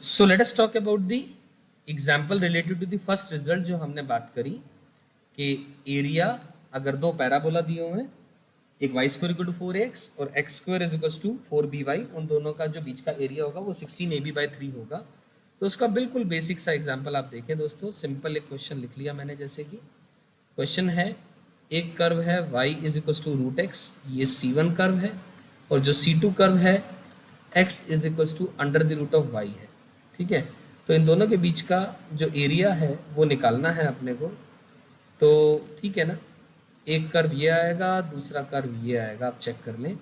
So let us talk about the example related to the first result जो हमने बात करी कि एरिया अगर दो पैराबोला दिए हुए हैं, एक Y square equal to 4x और x square is equal to 4by, उन दोनों का जो बीच का एरिया होगा वो 16ab/3 होगा। तो उसका बिल्कुल बेसिक सा एग्जाम्पल आप देखें दोस्तों, सिंपल एक क्वेश्चन लिख लिया मैंने। जैसे कि क्वेश्चन है, एक कर्व है y is equal to √x, ये C1 कर्व है, और जो C2 कर्व है x is equal to √y है। ठीक है, तो इन दोनों के बीच का जो एरिया है वो निकालना है अपने को। तो ठीक है ना, एक कर्व ये आएगा, दूसरा कर्व ये आएगा, आप चेक कर लें,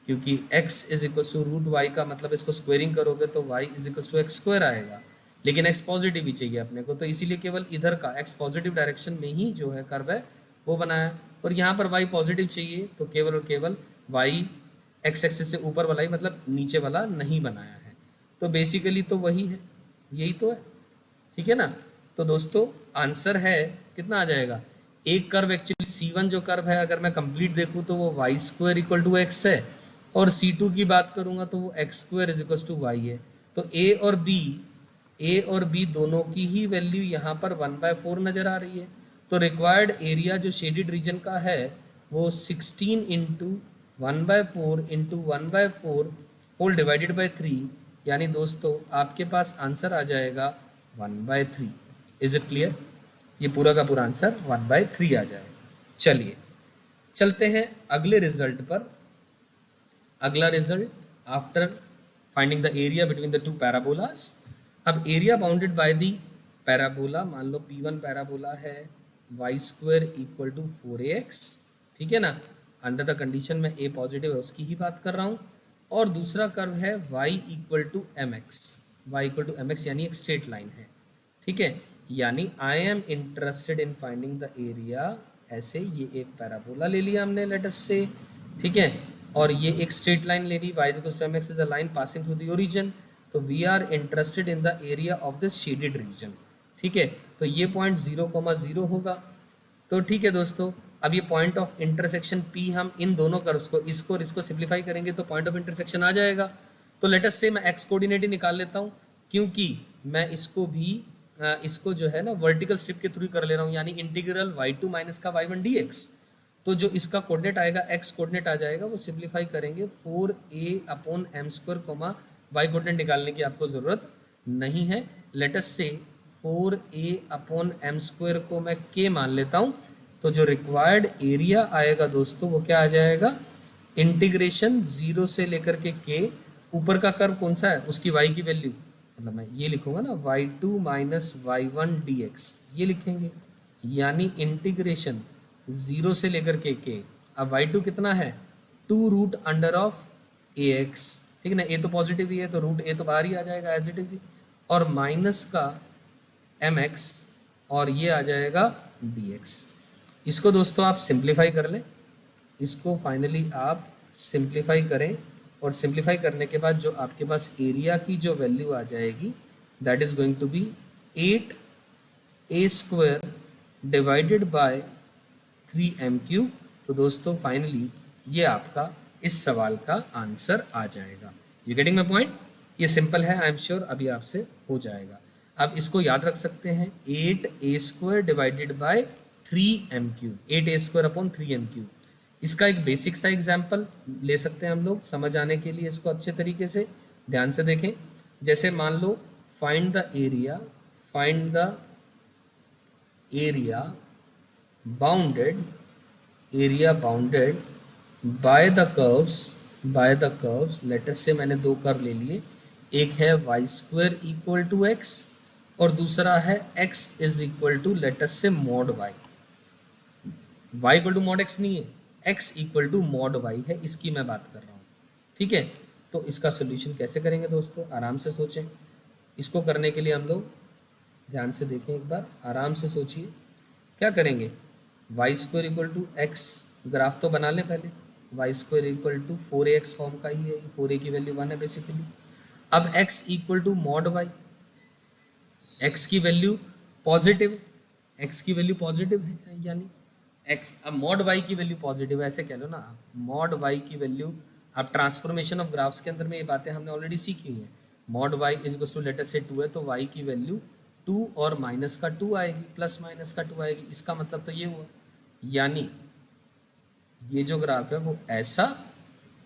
क्योंकि x is equal to √y का मतलब इसको स्क्वेयरिंग करोगे तो y is equal to x square आएगा, लेकिन x पॉजिटिव ही चाहिए अपने को, तो इसीलिए केवल इधर का x पॉजिटिव डायरेक्शन में ही जो है कर्व है वो बनाया, और यहाँ पर y पॉजिटिव चाहिए तो केवल और केवल y x एक्सिस से ऊपर वाला ही, मतलब नीचे वाला नहीं बनाया है। तो बेसिकली तो वही है, यही तो है। ठीक है ना, तो दोस्तों आंसर है कितना आ जाएगा, एक कर्व एक्चुअली C1 जो कर्व है अगर मैं कंप्लीट देखूँ तो वो y square equal to x है, और C2 की बात करूँगा तो वो x square is equal to y है। तो ए और बी दोनों की ही वैल्यू यहाँ पर 1/4 नज़र आ रही है। तो रिक्वायर्ड एरिया जो शेडिड रीजन का है वो 16 into 1/4 into 1/4 whole divided by 3, यानी दोस्तों आपके पास आंसर आ जाएगा 1/3। Is it clear? ये पूरा का पूरा आंसर 1/3 आ जाएगा। चलिए चलते हैं अगले रिजल्ट पर। अगला result, after finding the area between the two parabolas. अब area bounded by the parabola, मान लो P1 पैराबोला है Y square equal to 4ax, ठीक है ना, अंडर द कंडीशन में a पॉजिटिव है उसकी ही बात कर रहा हूँ, और दूसरा कर्व है y इक्वल टू mx, यानी एक स्ट्रेट लाइन है। ठीक है, यानी I am interested in finding the area, ऐसे ये एक पैराबोला ले लिया हमने लेट अस से, ठीक है, और ये एक स्ट्रेट लाइन ले ली, y इक्वल टू mx is a line passing through the origin, तो we are interested in the area of the shaded region. ठीक है, तो ये पॉइंट 0,0 होगा। तो ठीक है दोस्तों, अब ये पॉइंट ऑफ इंटरसेक्शन P हम इन दोनों कर्व्स को, इसको और इसको सिंप्लीफाई करेंगे तो पॉइंट ऑफ इंटरसेक्शन आ जाएगा। तो लेट अस से मैं x कोऑर्डिनेट ही निकाल लेता हूँ, क्योंकि मैं इसको भी इसको जो है ना वर्टिकल स्ट्रिप के थ्रू कर ले रहा हूँ, यानी इंटीग्रल y2 माइनस का y1 dx। तो जो इसका कोऑर्डिनेट आएगा x कोऑर्डिनेट आ जाएगा, वो सिंप्लीफाई करेंगे 4a/m² y कोऑर्डिनेट निकालने की आपको ज़रूरत नहीं है। लेट अस से 4a/m² को मैं k मान लेता हूँ, तो जो रिक्वायर्ड एरिया आएगा दोस्तों वो क्या आ जाएगा, इंटीग्रेशन 0 से लेकर के k, ऊपर का कर्व कौन सा है उसकी y की वैल्यू, मतलब मैं ये लिखूंगा ना y2 माइनस y1 dx, ये लिखेंगे, यानी इंटीग्रेशन 0 से लेकर के। अब y2 कितना है, 2√(ax), ठीक है ना, a तो पॉजिटिव ही है तो रूट a तो बाहर ही आ जाएगा एज इट इज, और माइनस का mx, और ये आ जाएगा dx। इसको दोस्तों आप सिंप्लीफाई कर लें, इसको फाइनली आप सिंप्लीफाई करें, और सिंप्लीफाई करने के बाद जो आपके पास एरिया की जो वैल्यू आ जाएगी that is going to be 8a² divided by 3m³। तो दोस्तों फाइनली ये आपका इस सवाल का आंसर आ जाएगा। You getting my point? ये सिंपल है, आई एम श्योर अभी आपसे हो जाएगा। आप इसको याद रख सकते हैं, 8a² divided by 3m³, 8a² 3m³। इसका एक बेसिक सा एग्जाम्पल ले सकते हैं हम लोग समझ आने के लिए, इसको अच्छे तरीके से ध्यान से देखें। जैसे मान लो find the area bounded by the curves, लेटर से मैंने दो कर्व ले लिए, एक है Y square equal to X और दूसरा है एक्स इज इक्वल टू लेटर से mod Y. Y equal to mod X नहीं है, X equal to mod Y है, इसकी मैं बात कर रहा हूँ। ठीक है, तो इसका सोल्यूशन कैसे करेंगे दोस्तों, आराम से सोचें। इसको करने के लिए हम लोग ध्यान से देखें, एक बार आराम से सोचिए क्या करेंगे। Y square equal to x, graph तो बना लें पहले, y square equal to 4ax form का ही है, 4a की वैल्यू 1 है बेसिकली। अब x equal to mod y, x की वैल्यू पॉजिटिव, x की वैल्यू पॉजिटिव है, यानी x, अब मॉड y की वैल्यू पॉजिटिव है, ऐसे कह लो ना, मॉड y की वैल्यू, अब ट्रांसफॉर्मेशन ऑफ ग्राफ्स के अंदर में ये बातें हमने ऑलरेडी सीखी हैं। Mod y is equal to let us say 2 है तो वाई की वैल्यू 2 और माइनस का 2 आएगी, प्लस माइनस का 2 आएगी। इसका मतलब तो ये हुआ, यानी ये जो ग्राफ है वो ऐसा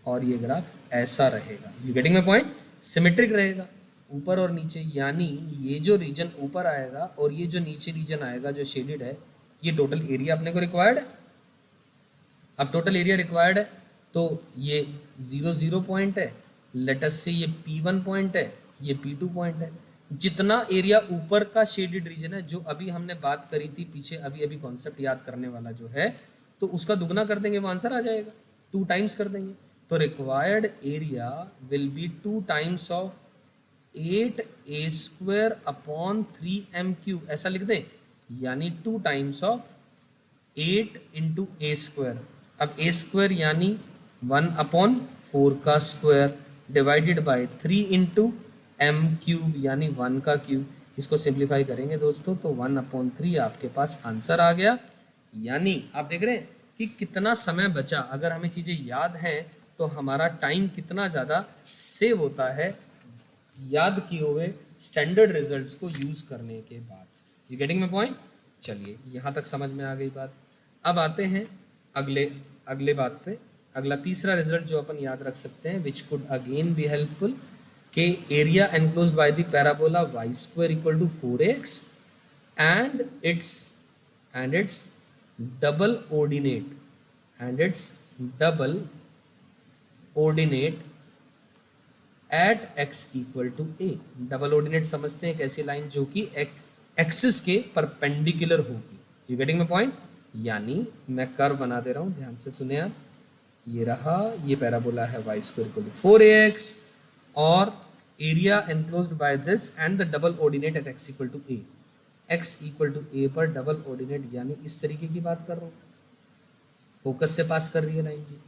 और ये ग्राफ ऐसा रहेगा। You getting my point? Symmetric रहेगा ऊपर और नीचे, यानी ये जो रीजन ऊपर आएगा और ये जो नीचे रीजन आएगा जो शेडेड है, ये टोटल एरिया अपने को रिक्वायर्ड है। अब टोटल एरिया रिक्वायर्ड है तो ये 0 0 पॉइंट है, लेटस से ये P1 पॉइंट है, ये P2 पॉइंट है। जितना एरिया ऊपर का शेडेड रीजन है, जो अभी हमने बात करी थी पीछे, अभी अभी कॉन्सेप्ट याद करने वाला जो है, तो उसका दुगना कर देंगे वो आंसर आ जाएगा, 2 टाइम्स कर देंगे। तो required area will be 2 times of 8a² upon 3m³, ऐसा लिख दें, यानी 2 टाइम्स ऑफ 8 इंटू a²। अब a² यानी 1/4 का square divided by 3 into m³ यानी 1 का क्यूब। इसको सिंप्लीफाई करेंगे दोस्तों तो 1/3 आपके पास आंसर आ गया। यानी आप देख रहे हैं कि कितना समय बचा, अगर हमें चीज़ें याद हैं तो हमारा टाइम कितना ज़्यादा सेव होता है याद किए हुए स्टैंडर्ड रिजल्ट्स को यूज़ करने के बाद। You getting my point? चलिए यहाँ तक समझ में आ गई बात। अब आते हैं अगले बात पे। अगला तीसरा रिजल्ट जो अपन याद रख सकते हैं, which could again be helpful, के area enclosed by the parabola y² equal to 4x and its double ordinate at x equal to a। Double ordinate समझते हैं एक ऐसी लाइन जो कि एक्सिस के परपेंडिकुलर होगी। You getting my point? यानी मैं कर्व बना दे रहा हूँ, ध्यान से सुने आप। ये रहा, ये पैराबोला है y² इक्वल टू 4ax और area enclosed by this and the double ordinate at x equal to a। x equal to a पर डबल ऑर्डिनेट, यानी इस तरीके की बात कर रहा हूँ, फोकस से पास कर रही है लाइन की।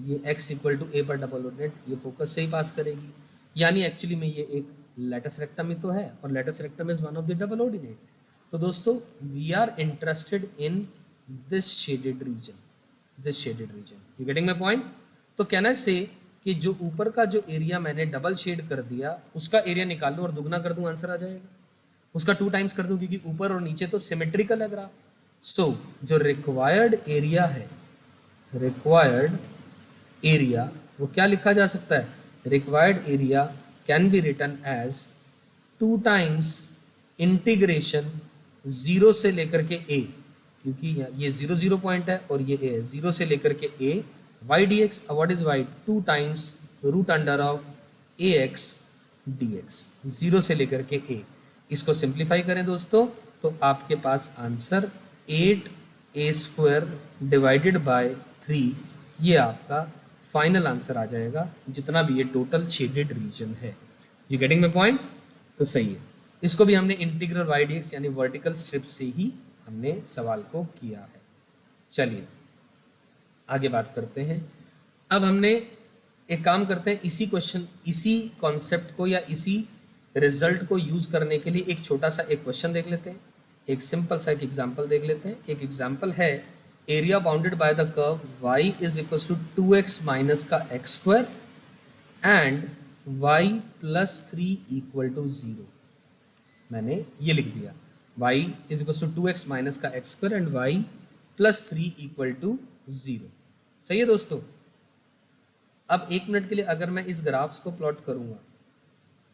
ये x इक्वल टू a पर डबल ऑर्डिनेट, ये फोकस से ही पास करेगी, यानी एक्चुअली में ये एक लेटस रेक्टम ही तो है, और latus rectum is one of the double ordinate. तो दोस्तों we are interested in this shaded region. You getting my point? तो कहना से कि जो ऊपर का जो एरिया मैंने डबल शेड कर दिया उसका एरिया निकाल लूँ और दुगना कर दूं, आंसर आ जाएगा। उसका 2 टाइम्स कर दूं क्योंकि ऊपर और नीचे तो सिमेट्रिकल है ग्राफ। सो जो रिक्वायर्ड एरिया वो क्या लिखा जा सकता है? Required area can be written as 2 times integration 0 से लेकर के a, क्योंकि ये 0 0 पॉइंट है और ये a है, 0 से लेकर के a y dx। What is y? 2 times root under of ax dx, 0 से लेकर के a। इसको सिंप्लीफाई करें दोस्तों तो आपके पास आंसर 8a² डिवाइडेड बाय 3, ये आपका फाइनल आंसर आ जाएगा, जितना भी ये टोटल शेडेड रीजन है। You getting my point? तो सही है। इसको भी हमने इंटीग्रल y dx यानी वर्टिकल स्ट्रिप से ही हमने सवाल को किया है। चलिए आगे बात करते हैं। अब हमने एक काम करते हैं, इसी कॉन्सेप्ट को या इसी रिजल्ट को यूज करने के लिए एक छोटा सा एक क्वेश्चन देख लेते हैं, एक सिंपल सा एक एग्जांपल देख लेते हैं। एक एग्जांपल है, area bounded by the curve y is equal to 2x minus का x² and y plus 3 equal to 0। मैंने ये लिख दिया, y is equal to 2x minus का x² and y plus 3 equal to 0। सही है दोस्तों? अब 1 मिनट के लिए अगर मैं इस ग्राफ्स को प्लॉट करूंगा,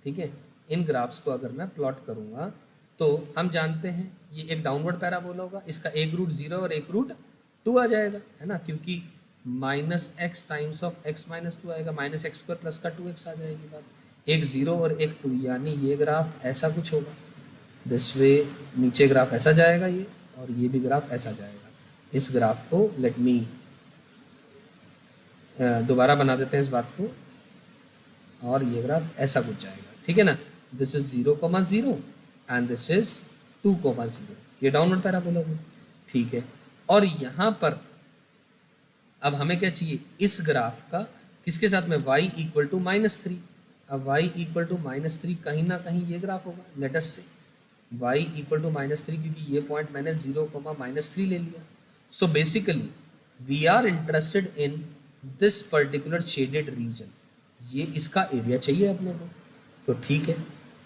ठीक है, इन ग्राफ्स को अगर मैं प्लॉट करूंगा तो हम जानते हैं ये एक डाउनवर्ड पैराबोला होगा, इसका एक रूट 0 और एक रूट 2 आ जाएगा, है ना, क्योंकि -x times of x minus 2 आएगा, -x² प्लस का 2x आ जाएगी बात, एक 0 और एक 2, यानी ये ग्राफ ऐसा कुछ होगा दिस वे, नीचे ग्राफ ऐसा जाएगा ये, और ये भी ग्राफ ऐसा जाएगा। इस ग्राफ को लेट मी दोबारा बना देते हैं इस बात को, और ये ग्राफ ऐसा कुछ जाएगा, ठीक है ना। This is 0,0 and this is 2,0, ये डाउनवर्ड पैराबोला है, ठीक है। और यहाँ पर अब हमें क्या चाहिए, इस ग्राफ का किसके साथ में, y इक्वल टू -3। अब y इक्वल टू -3 कहीं ना कहीं ये ग्राफ होगा, लेटस से y इक्वल टू -3, क्योंकि ये पॉइंट मैंने 0,-3 ले लिया। So basically we are interested in this particular shaded region, ये इसका एरिया चाहिए अपने को। तो ठीक है।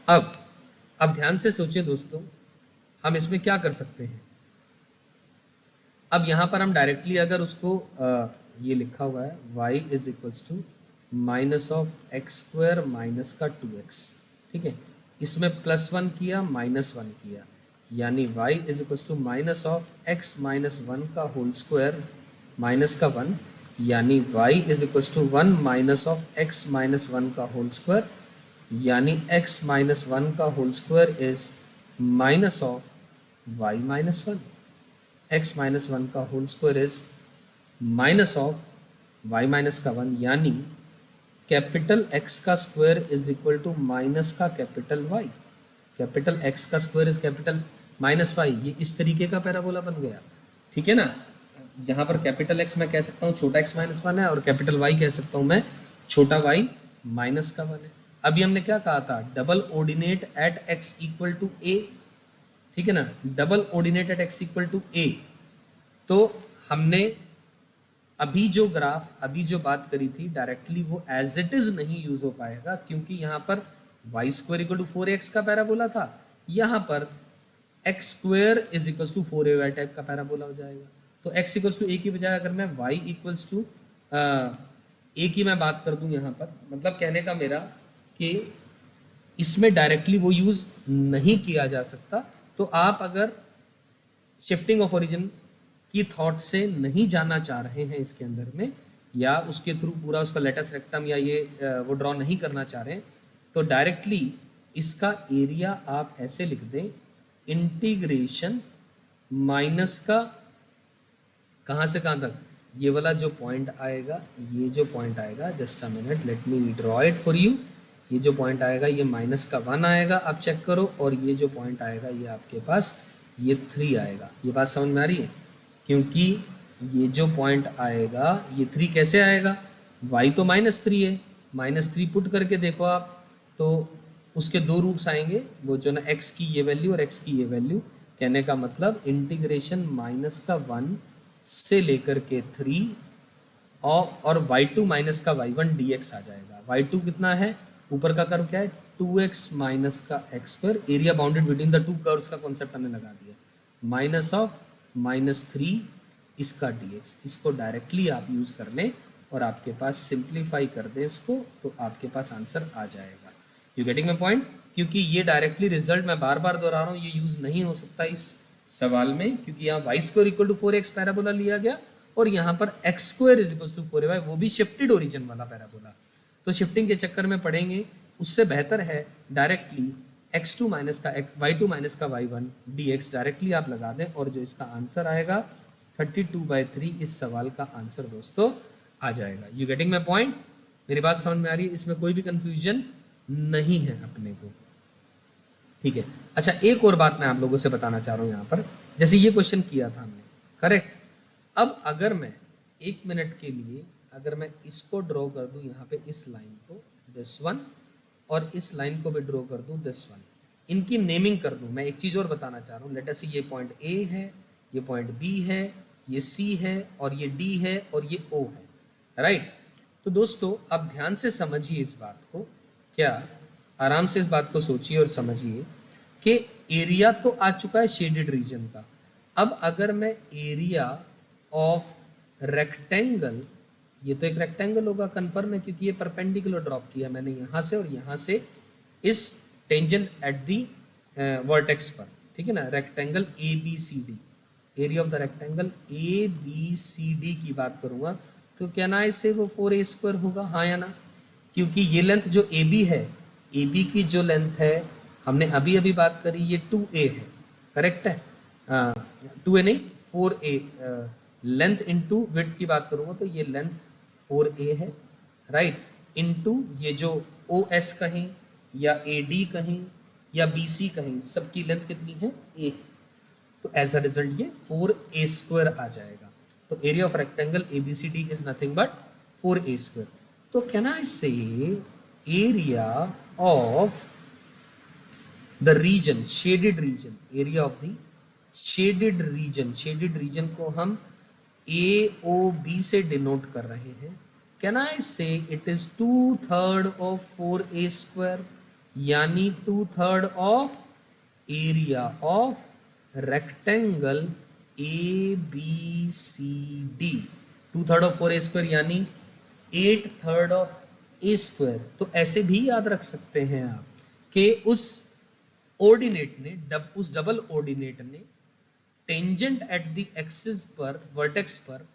अब ध्यान से सोचिए दोस्तों, हम इसमें क्या कर सकते हैं। अब यहाँ पर हम डायरेक्टली अगर उसको ये लिखा हुआ है y is equals to minus of x square minus का 2x, ठीक है, इसमें +1 किया -1 किया, यानी y is equals to minus of x minus 1 का होल स्क्वायर माइनस का 1, यानी y is equals to 1 minus of x minus 1 का होल स्क्वायर, यानी x माइनस 1 का whole square is minus of y minus 1। x minus 1 का whole square is minus of y minus का 1, यानी capital X का square is equal to minus का capital Y। Capital X का square is capital minus Y। ये इस तरीके का पैराबोला बन गया, ठीक है ना। यहाँ पर कैपिटल X मैं कह सकता हूँ छोटा x माइनस 1 है, और कैपिटल Y कह सकता हूँ मैं छोटा y माइनस का 1 है। अभी हमने क्या कहा था, double ordinate at x equal to a, ठीक है ना, double ordinate at x equal to a। तो हमने अभी जो ग्राफ अभी जो बात करी थी डायरेक्टली वो एज इट इज नहीं यूज हो पाएगा, क्योंकि यहाँ पर Y square equal to 4x का पैराबोला था, यहाँ पर x square is equals to 4ay type का पैराबोला हो जाएगा। तो x इक्वल्स टू a की बजाय अगर मैं y इक्वल्स टू a की मैं बात कर दूं यहाँ पर, मतलब कहने का मेरा कि इसमें डायरेक्टली वो यूज़ नहीं किया जा सकता। तो आप अगर शिफ्टिंग ऑफ ओरिजिन की थॉट से नहीं जाना चाह रहे हैं इसके अंदर में, या उसके थ्रू पूरा उसका लेटस रेक्टम या ये वो ड्रॉ नहीं करना चाह रहे हैं, तो डायरेक्टली इसका एरिया आप ऐसे लिख दें, इंटीग्रेशन माइनस का कहाँ से कहाँ तक, ये वाला जो पॉइंट आएगा, ये जो पॉइंट आएगा, just a minute let me draw it for you. ये जो पॉइंट आएगा ये माइनस का 1 आएगा, आप चेक करो, और ये जो पॉइंट आएगा ये आपके पास ये 3 आएगा। ये बात समझ में आ रही है, क्योंकि ये जो पॉइंट आएगा ये 3 कैसे आएगा, y तो -3 है, -3 पुट करके देखो आप, तो उसके दो रूट्स आएंगे, वो जो ना x की ये वैल्यू और x की ये वैल्यू। कहने का मतलब इंटीग्रेशन माइनस का 1 से लेकर के 3 और y2 माइनस का y1 dx आ जाएगा। y2 कितना है, ऊपर का कर्व क्या है, 2x माइनस का x square, area bounded between the to curves का कॉन्सेप्ट हमने लगा दिया, माइनस ऑफ -3 इसका dx। इसको डायरेक्टली आप यूज़ कर लें और आपके पास सिंप्लीफाई कर दें इसको, तो आपके पास आंसर आ जाएगा। यू गेटिंग माई पॉइंट, क्योंकि ये डायरेक्टली रिजल्ट मैं बार बार दोहरा रहा हूँ, ये यूज़ नहीं हो सकता इस सवाल में, क्योंकि यहाँ y square equal to 4x parabola लिया गया, और यहाँ पर x square is equal to 4ay, वो भी शिफ्टेड ओरिजिन वाला पैराबोला। तो शिफ्टिंग के चक्कर में पढ़ेंगे, उससे बेहतर है डायरेक्टली x2 माइनस का y2 माइनस का y1 dx डायरेक्टली आप लगा दें, और जो इसका आंसर आएगा 32/3 इस सवाल का आंसर दोस्तों आ जाएगा। यू गेटिंग माई पॉइंट, मेरी बात समझ में आ रही है, इसमें कोई भी कंफ्यूजन नहीं है अपने को, ठीक है। अच्छा, एक और बात मैं आप लोगों से बताना चाह रहा हूँ यहाँ पर, जैसे ये क्वेश्चन किया था हमने, करेक्ट। अब अगर मैं 1 मिनट के लिए अगर मैं इसको ड्रॉ कर दूँ यहाँ पे, इस लाइन को दिस वन, और इस लाइन को भी ड्रॉ कर दूँ दिस वन, इनकी नेमिंग कर दूँ। मैं एक चीज़ और बताना चाह रहा हूँ, लेट अस सी ये पॉइंट ए है, ये पॉइंट बी है, ये सी है, और ये डी है, और ये ओ है, राइट। तो दोस्तों अब ध्यान से समझिए इस बात को, क्या आराम से इस बात को सोचिए और समझिए कि एरिया तो आ चुका है शेडेड रीजन का। अब अगर मैं एरिया ऑफ रेक्टेंगल, ये तो एक रेक्टेंगल होगा कंफर्म है, क्योंकि ये परपेंडिकुलर ड्रॉप किया मैंने यहाँ से और यहाँ से इस टेंजेंट एट दी वर्टेक्स पर, ठीक है ना, rectangle A B C D, area of the rectangle A B C D की बात करूँगा, तो क्या ना इससे वो 4a² होगा, हाँ या ना, क्योंकि ये लेंथ जो ए बी है, ए बी की जो लेंथ है हमने अभी अभी बात करी, ये 2a है, करेक्ट है, 2a नहीं 4a, लेंथ इनटू विड्थ की बात करूँगा तो ये लेंथ 4a है, राइट, इनटू ये जो ओ एस कहें या ए डी कहें या बी सी कहें, सबकी लेंथ कितनी है, a है। तो एज अ रिजल्ट ये 4a² आ जाएगा। तो area of rectangle A B C D is nothing but 4a²। तो can I say area of the region, shaded region, area of the shaded region, shaded region को हम ए O B से denote कर रहे हैं। कैन आई से it is 2/3 of 4a², यानी 2/3 of area of rectangle A B C D. 2/3 of 4a² यानी 8/3 of a²। तो ऐसे भी याद रख सकते हैं आप कि उस ऑर्डिनेट ने उस डबल ऑर्डिनेट ने टेंजेंट एट द एक्सिस पर वर्टेक्स पर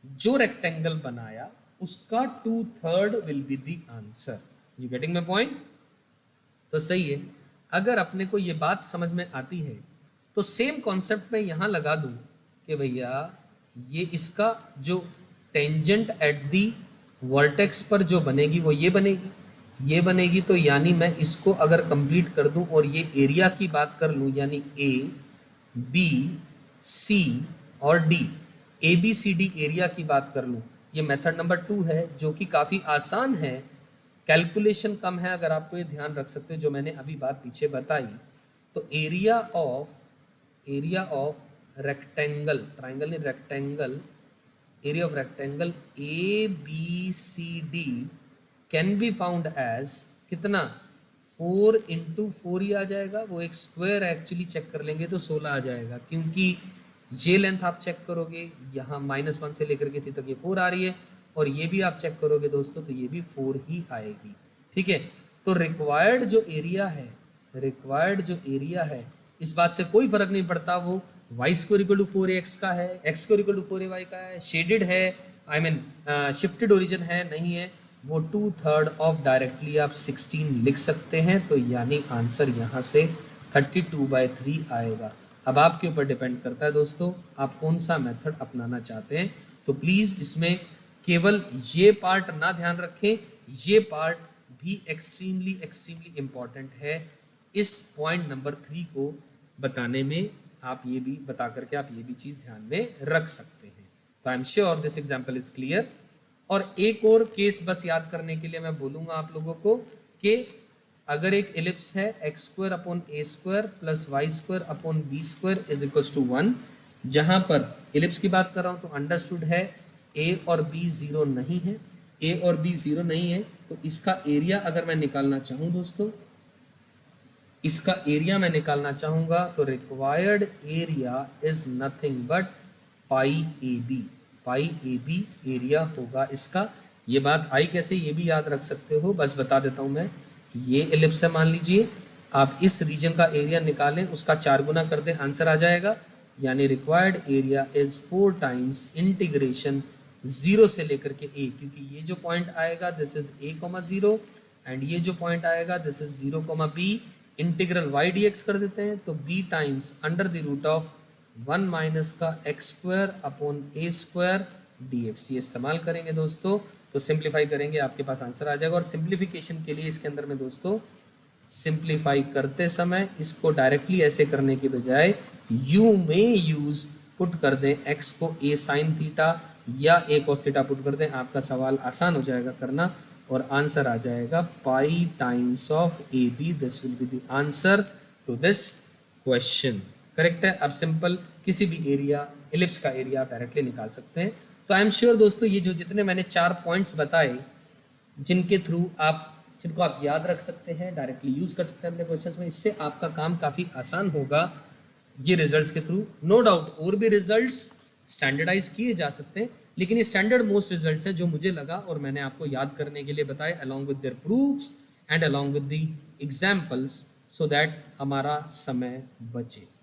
जो रेक्टेंगल बनाया उसका 2/3 will be the answer. You getting my point? तो सही है। अगर अपने को ये बात समझ में आती है तो सेम कॉन्सेप्ट में यहाँ लगा दूँ कि भैया ये इसका जो टेंजेंट एट दी वर्टेक्स पर जो बनेगी वो ये बनेगी। तो यानी मैं इसको अगर कंप्लीट कर दूं और ये एरिया की बात कर लूं, यानी ए बी सी और D, A B C D area की बात कर लूं, ये मेथड नंबर 2 है जो कि काफ़ी आसान है, कैलकुलेशन कम है। अगर आपको ये ध्यान रख सकते हो जो मैंने अभी बात पीछे बताई, तो एरिया ऑफ रेक्टेंगल, ट्राइंगल नहीं rectangle, area of rectangle A B C D can be found as कितना, 4 × 4 ही आ जाएगा। वो एक स्क्वायर एक्चुअली चेक कर लेंगे तो 16 आ जाएगा, क्योंकि ये लेंथ आप चेक करोगे यहाँ -1 से लेकर के 3 तक ये 4 आ रही है, और ये भी आप चेक करोगे दोस्तों तो ये भी 4 ही आएगी। ठीक है, तो रिक्वायर्ड जो एरिया है इस बात से कोई फर्क नहीं पड़ता वो y² = 4ax का है, x² = 4ay का है, शेडेड है, आई मीन शिफ्टेड ओरिजिन है, नहीं है, वो 2/3 ऑफ डायरेक्टली आप 16 लिख सकते हैं। तो यानी आंसर यहाँ से 32/3 आएगा। अब आपके ऊपर डिपेंड करता है दोस्तों आप कौन सा मेथड अपनाना चाहते हैं। तो प्लीज़ इसमें केवल ये पार्ट ना ध्यान रखें, ये पार्ट भी एक्सट्रीमली इम्पॉर्टेंट है इस पॉइंट नंबर 3 को बताने में। आप ये भी बता करके आप ये भी चीज़ ध्यान में रख सकते हैं। तो I am sure this example is clear. और एक और केस बस याद करने के लिए मैं बोलूँगा आप लोगों को कि अगर एक एलिप्स है x² / a² + y² / b² = 1, जहाँ पर एलिप्स की बात कर रहा हूँ तो अंडरस्टूड है a और b 0 नहीं है, a और b 0 नहीं है। तो इसका एरिया अगर मैं निकालना चाहूँ दोस्तों, इसका एरिया मैं निकालना चाहूँगा तो required area is nothing but πAB area होगा इसका। ये बात आई कैसे ये भी याद रख सकते हो, बस बता देता हूँ मैं। ये एलिप्स है, मान लीजिए आप इस रीजन का एरिया निकालें, उसका 4 गुना कर दें, आंसर आ जाएगा। यानी required area is 4 times integration 0 से लेकर के a, क्योंकि ये जो पॉइंट आएगा दिस इज a, 0 एंड ये जो पॉइंट आएगा this is 0, b। Integral y dx कर देते हैं तो b टाइम्स √1 - का x² / a² dx, ये इस्तेमाल करेंगे दोस्तों। तो सिंप्लीफाई करेंगे आपके पास आंसर आ जाएगा। और सिंप्लीफिकेशन के लिए इसके अंदर में दोस्तों सिंप्लीफाई करते समय इसको डायरेक्टली ऐसे करने के बजाय यू में यूज़ पुट कर दें x को a sin थीटा या a cos थीटा पुट कर दें, आपका सवाल आसान हो जाएगा करना और आंसर आ जाएगा pi times of AB। This will be the answer to this question. Correct है। अब सिंपल किसी भी एरिया एलिप्स का एरिया आप डायरेक्टली निकाल सकते हैं। तो आई एम श्योर दोस्तों ये जो जितने मैंने 4 पॉइंट्स बताए जिनको आप याद रख सकते हैं, डायरेक्टली यूज़ कर सकते हैं अपने क्वेश्चंस में, इससे आपका काम काफ़ी आसान होगा ये रिजल्ट्स के थ्रू। नो डाउट और भी रिजल्ट्स स्टैंडर्डाइज किए जा सकते हैं, लेकिन ये स्टैंडर्ड मोस्ट रिजल्ट्स हैं जो मुझे लगा और मैंने आपको याद करने के लिए बताए along with their proofs and along with the examples, so that हमारा समय बचे।